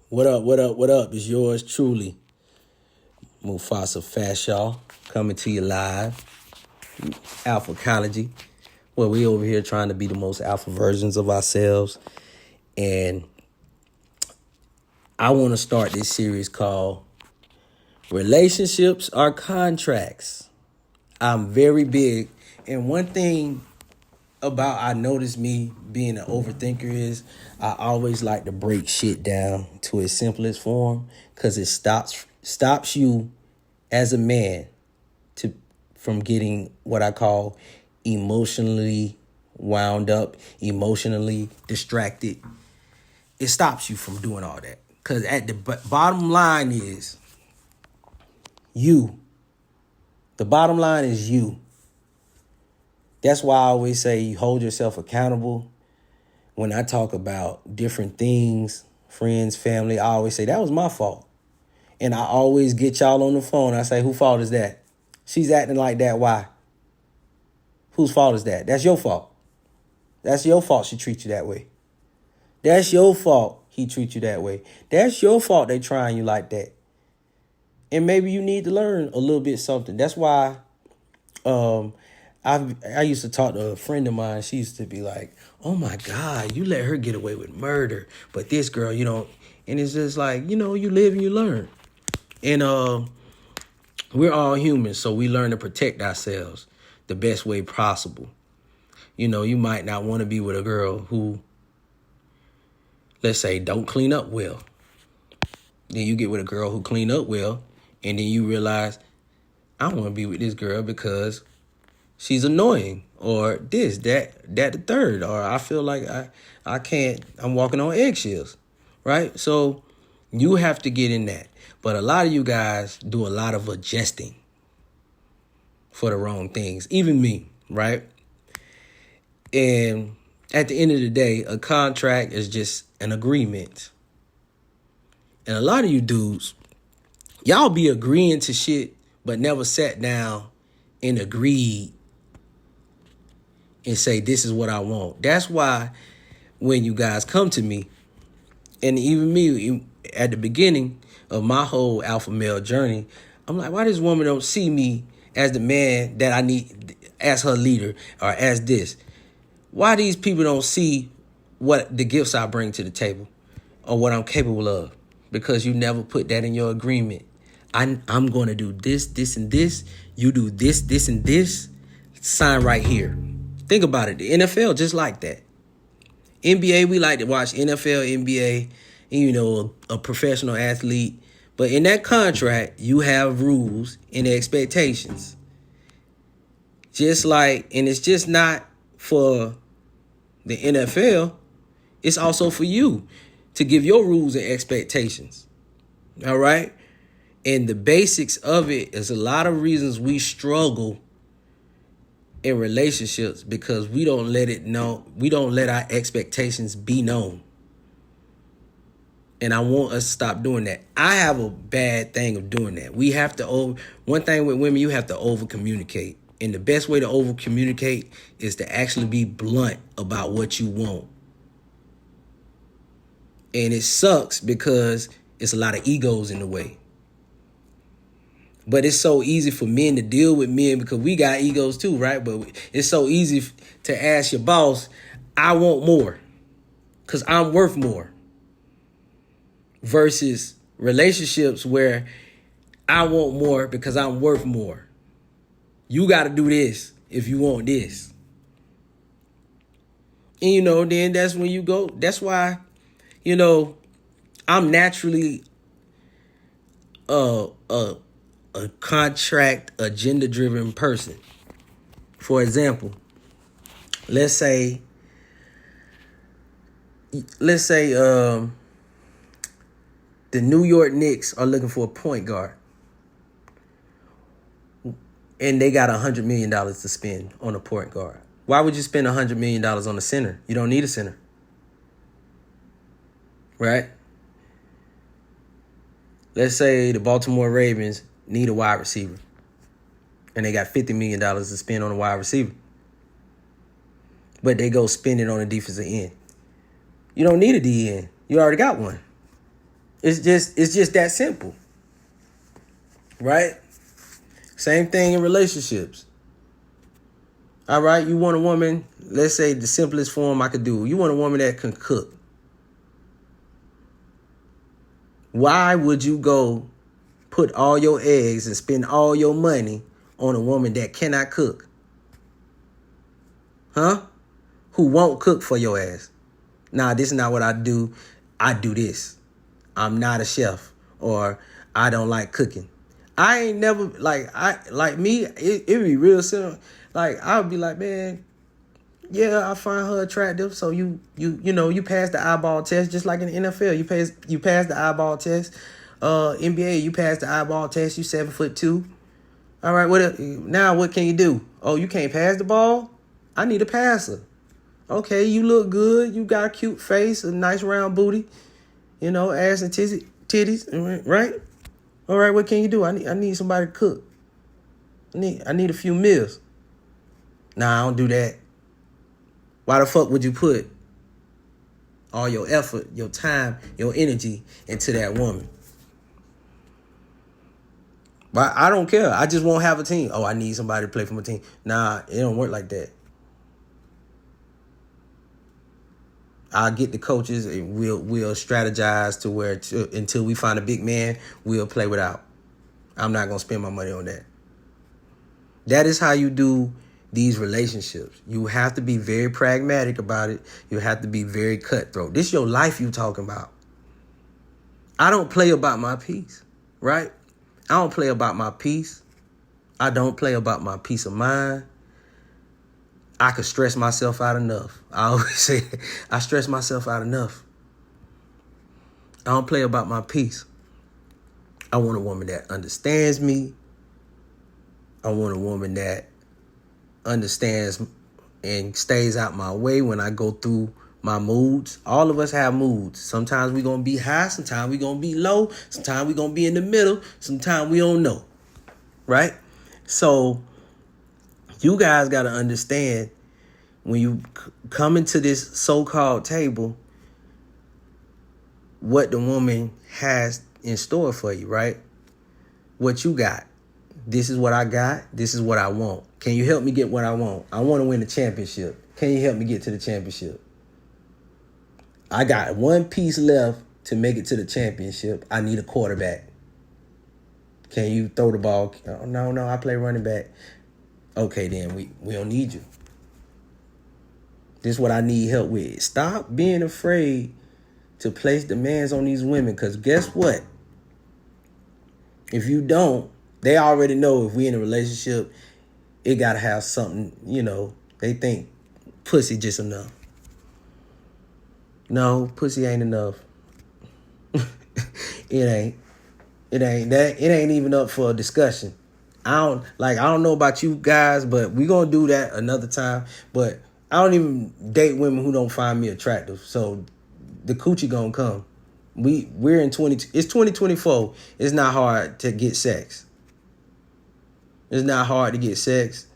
What up, what up, what up? It's yours truly, Mufasa Fashaw, coming to you live, Alphacology, where we over here trying to be the most alpha versions of ourselves. And I want to start this series called Relationships Are Contracts. I'm very big. And one thing about I notice me being an overthinker is I always like to break shit down to its simplest form because it stops you as a man to from getting what I call emotionally wound up, emotionally distracted. It stops you from doing all that because at the bottom line is you. The bottom line is you. That's why I always say you hold yourself accountable. When I talk about different things, friends, family, I always say that was my fault. And I always get y'all on the phone. I say, whose fault is that? She's acting like that. Why? Whose fault is that? That's your fault. That's your fault she treats you that way. That's your fault he treats you that way. That's your fault they trying you like that. And maybe you need to learn a little bit something. That's why I used to talk to a friend of mine. She used to be like, oh my God, you let her get away with murder. But this girl, you know, and it's just like, you know, you live and you learn. And we're all humans, so we learn to protect ourselves the best way possible. You know, you might not want to be with a girl who, let's say, don't clean up well. Then you get with a girl who clean up well, and then you realize, I want to be with this girl because she's annoying, or this, that, the third, or I feel like I can't, I'm walking on eggshells, right? So you have to get in that. But a lot of you guys do a lot of adjusting for the wrong things, even me, right? And at the end of the day, a contract is just an agreement. And a lot of you dudes, y'all be agreeing to shit, but never sat down and agreed and say, this is what I want. That's why when you guys come to me, and even me at the beginning of my whole alpha male journey, I'm like, why this woman don't see me as the man that I need, as her leader, or as this? Why these people don't see what the gifts I bring to the table or what I'm capable of? Because you never put that in your agreement. I'm going to do this, this, and this. You do this, this, and this. Sign right here. Think about it. The NFL, just like that. NBA, we like to watch NFL, NBA, and, you know, a professional athlete. But in that contract, you have rules and expectations. Just like, and it's just not for the NFL, it's also for you to give your rules and expectations. All right? And the basics of it is a lot of reasons we struggle in relationships because we don't let it know, we don't let our expectations be known. And I want us to stop doing that. I have a bad thing of doing that. We have to one thing with women, you have to over communicate. And the best way to over communicate is to actually be blunt about what you want. And it sucks because it's a lot of egos in the way. But it's so easy for men to deal with men because we got egos too, right? But it's so easy to ask your boss, I want more because I'm worth more. Versus relationships where I want more because I'm worth more. You got to do this if you want this. And, you know, then that's when you go. That's why, you know, I'm naturally a contract agenda-driven person. For example, let's say the New York Knicks are looking for a point guard. And they got $100 million to spend on a point guard. Why would you spend $100 million on a center? You don't need a center. Right? Let's say the Baltimore Ravens need a wide receiver. And they got $50 million to spend on a wide receiver. But they go spend it on a defensive end. You don't need a D end. You already got one. It's just that simple, right? Same thing in relationships. All right, you want a woman, let's say the simplest form I could do. You want a woman that can cook. Why would you go put all your eggs and spend all your money on a woman that cannot cook? Huh? Who won't cook for your ass? Nah, this is not what I do. I do this. I'm not a chef, or I don't like cooking. I ain't never like me. It be real simple. Like I would be like, man, yeah, I find her attractive. So you pass the eyeball test, just like in the NFL. You pass the eyeball test. NBA, you pass the eyeball test. You 7'2". All right, now what can you do? Oh, you can't pass the ball? I need a passer. Okay, you look good. You got a cute face, a nice round booty, ass and titties, right? All right, what can you do? I need somebody to cook. I need a few meals. Nah, I don't do that. Why the fuck would you put all your effort, your time, your energy into that woman? But I don't care. I just won't have a team. Oh, I need somebody to play for my team. Nah, it don't work like that. I'll get the coaches and we'll strategize to where until we find a big man, we'll play without. I'm not going to spend my money on that. That is how you do these relationships. You have to be very pragmatic about it. You have to be very cutthroat. This is your life you talking about. I don't play about my peace, right? I don't play about my peace. I don't play about my peace of mind. I could stress myself out enough. I always say I stress myself out enough. I don't play about my peace. I want a woman that understands me. I want a woman that understands and stays out my way when I go through my moods. All of us have moods. Sometimes we're going to be high. Sometimes we're going to be low. Sometimes we're going to be in the middle. Sometimes we don't know. Right? So you guys got to understand when you come into this so-called table, what the woman has in store for you, right? What you got. This is what I got. This is what I want. Can you help me get what I want? I want to win the championship. Can you help me get to the championship? I got one piece left to make it to the championship. I need a quarterback. Can you throw the ball? Oh, no, I play running back. Okay, then we don't need you. This is what I need help with. Stop being afraid to place demands on these women, because guess what? If you don't, they already know if we in a relationship, it got to have something, they think pussy just enough. No, pussy ain't enough. It ain't. It ain't even up for a discussion. I don't know about you guys, but we gonna do that another time. But I don't even date women who don't find me attractive. So the coochie gonna come. We're in it's 2024. It's not hard to get sex. It's not hard to get sex.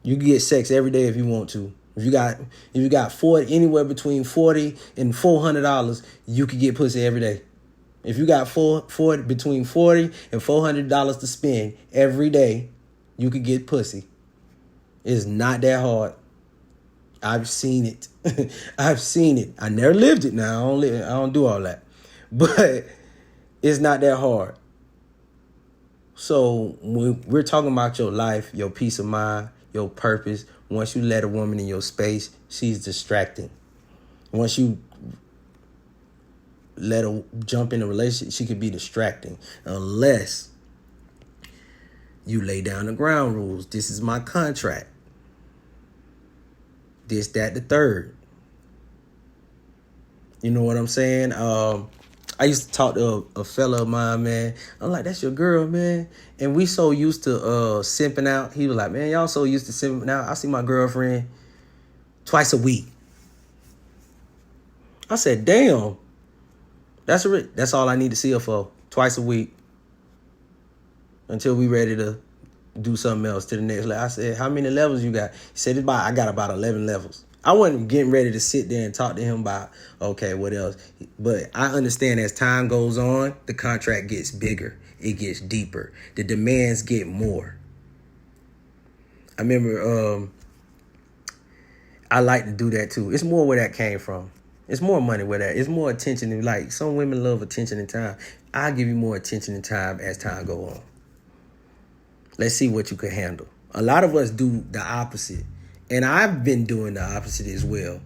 You can get sex every day if you want to. If you got 40, anywhere between $40 and $400, you could get pussy every day. If you got between $40 and $400 to spend every day, you could get pussy. It's not that hard. I've seen it. I've seen it. I never lived it now. I don't do all that. But it's not that hard. So when we're talking about your life, your peace of mind, your purpose, once you let a woman in your space, she's distracting. Once you let her jump in a relationship, she could be distracting. Unless you lay down the ground rules. This is my contract. This, that, the third. You know what I'm saying? I used to talk to a fella of mine, man. I'm like, that's your girl, man. And we so used to simping out. He was like, man, y'all so used to simping out. I see my girlfriend twice a week. I said, damn. That's all I need to see her for. Twice a week. Until we ready to do something else to the next level. I said, how many levels you got? He said, I got about 11 levels. I wasn't getting ready to sit there and talk to him about, okay, what else? But I understand as time goes on, the contract gets bigger. It gets deeper. The demands get more. I remember I like to do that too. It's more where that came from. It's more money where that. It's more attention. And like some women love attention and time. I'll give you more attention and time as time go on. Let's see what you can handle. A lot of us do the opposite. And I've been doing the opposite as well,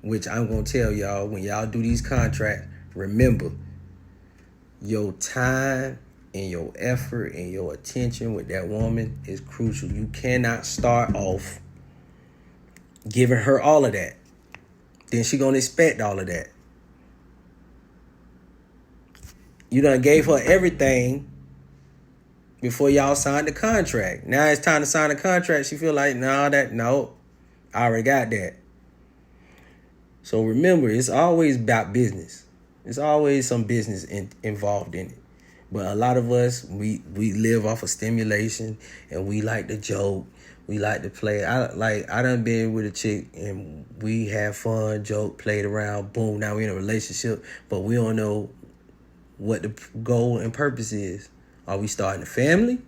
which I'm going to tell y'all, when y'all do these contracts, remember, your time and your effort and your attention with that woman is crucial. You cannot start off giving her all of that. Then she going to expect all of that. You done gave her everything before y'all signed the contract. Now it's time to sign the contract. She feel like, no, I already got that. So remember, it's always about business. There's always some business involved in it. But a lot of us, we live off of stimulation, and we like to joke. We like to play. I done been with a chick, and we have fun, joke, played around, boom, now we in a relationship, but we don't know what the goal and purpose is. Are we starting a family?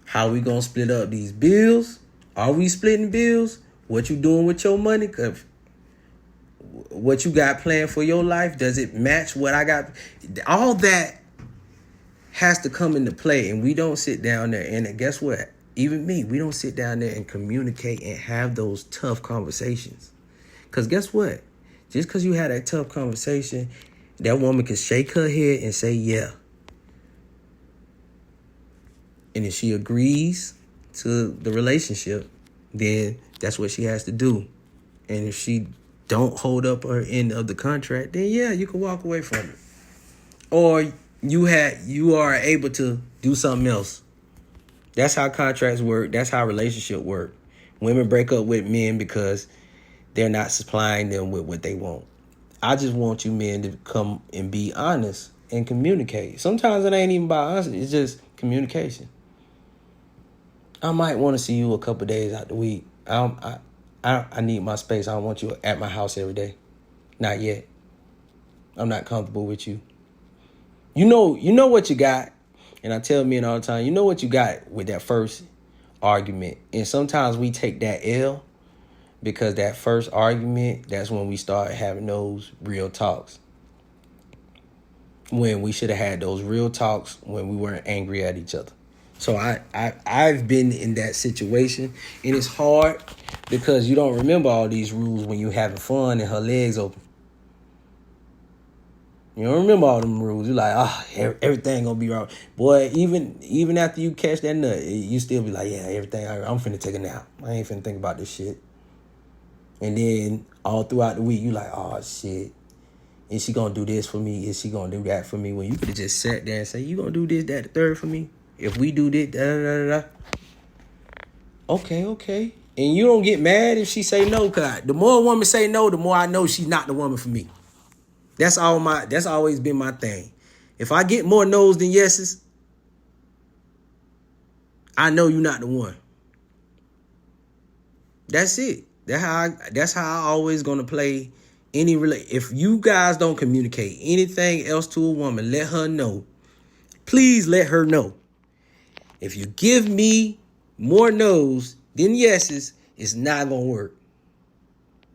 How we gonna split up these bills? Are we splitting bills? What you doing with your money? 'Cause what you got planned for your life, does it match what I got? All that has to come into play, and we don't sit down there. And guess what? Even me, we don't sit down there and communicate and have those tough conversations. Because guess what? Just because you had that tough conversation, that woman can shake her head and say, yeah. And if she agrees to the relationship, then that's what she has to do. And if she don't hold up her end of the contract, then yeah, you can walk away from it. Or you are able to do something else. That's how contracts work. That's how relationships work. Women break up with men because they're not supplying them with what they want. I just want you men to come and be honest and communicate. Sometimes it ain't even about honesty. It's just communication. I might want to see you a couple days out the week. I need my space. I don't want you at my house every day. Not yet. I'm not comfortable with you. You know what you got. And I tell men all the time, you know what you got with that first argument. And sometimes we take that L because that first argument, that's when we start having those real talks. When we should have had those real talks when we weren't angry at each other. So I've been in that situation, and it's hard because you don't remember all these rules when you're having fun and her legs open. You don't remember all them rules. You're like, everything gonna be wrong. Boy, even after you catch that nut, you still be like, yeah, everything, I'm finna take a nap. I ain't finna think about this shit. And then all throughout the week, you like, oh, shit. Is she gonna do this for me? Is she gonna do that for me? When you could have just sat there and say, you gonna do this, that, the third for me? If we do this, da-da-da-da-da. Okay. And you don't get mad if she say no, cause the more a woman say no, the more I know she's not the woman for me. That's always been my thing. If I get more no's than yeses, I know you're not the one. That's it. That's how I always gonna play any If you guys don't communicate anything else to a woman, let her know. Please let her know. If you give me more no's than yeses, it's not gonna work.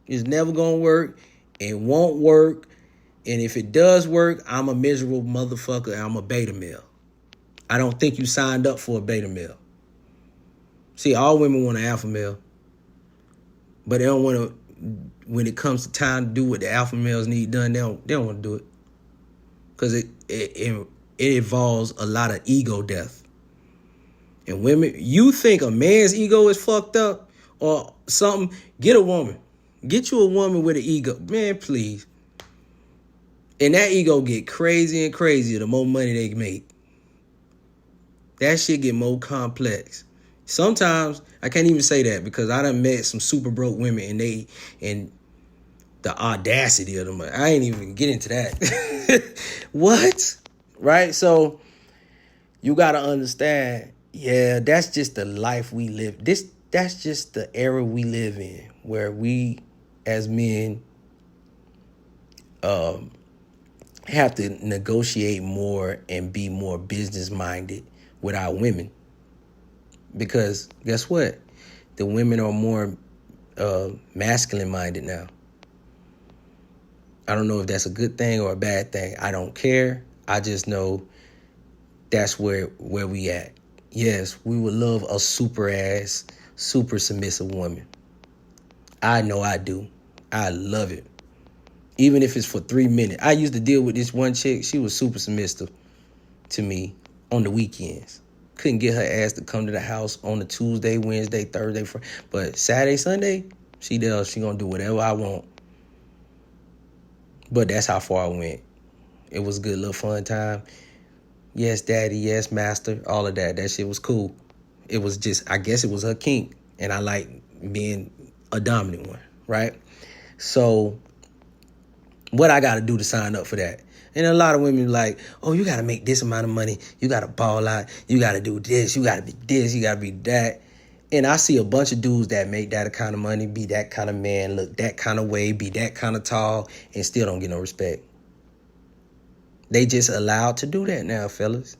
It's never gonna work. It won't work. And if it does work, I'm a miserable motherfucker. I'm a beta male. I don't think you signed up for a beta male. See, all women want an alpha male. But they don't want to, when it comes to time to do what the alpha males need done, they don't want to do it. Because it involves a lot of ego death. And women, you think a man's ego is fucked up or something, get a woman. Get you a woman with an ego. Man, please. And that ego get crazy and crazier the more money they make. That shit get more complex. Sometimes, I can't even say that because I done met some super broke women and the audacity of them. I ain't even get into that. What? Right? So, you got to understand, yeah, that's just the life we live. That's just the era we live in, where we as men have to negotiate more and be more business minded with our women. Because guess what? The women are more masculine minded now. I don't know if that's a good thing or a bad thing. I don't care. I just know that's where we at. Yes, we would love a super ass, super submissive woman. I know I do. I love it. Even if it's for 3 minutes. I used to deal with this one chick. She was super submissive to me on the weekends. Couldn't get her ass to come to the house on a Tuesday, Wednesday, Thursday, Friday. But Saturday, Sunday, she does. She gonna do whatever I want. But that's how far I went. It was a good little fun time. Yes, daddy. Yes, master. All of that. That shit was cool. It was just, I guess it was her kink. And I like being a dominant one, right? So what I got to do to sign up for that? And a lot of women like, oh, you got to make this amount of money. You got to ball out. You got to do this. You got to be this. You got to be that. And I see a bunch of dudes that make that kind of money, be that kind of man, look that kind of way, be that kind of tall, and still don't get no respect. They just allowed to do that now, fellas.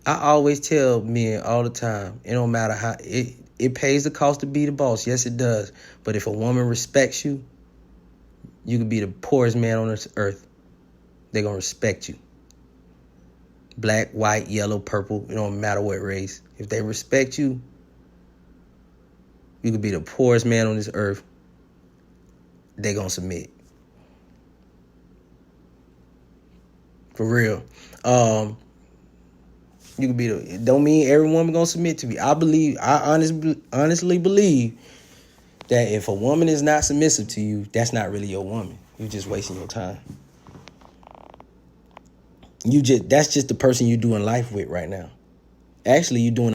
I always tell men all the time, it don't matter how, it pays the cost to be the boss. Yes, it does. But if a woman respects you, you could be the poorest man on this earth. They're going to respect you. Black, white, yellow, purple, it don't matter what race. If they respect you, you could be the poorest man on this earth. They're going to submit. For real. You could be the, don't mean every woman going to submit to me. I honestly believe that if a woman is not submissive to you, that's not really your woman. You're just wasting your time. That's just the person you're doing life with right now. Actually, you're doing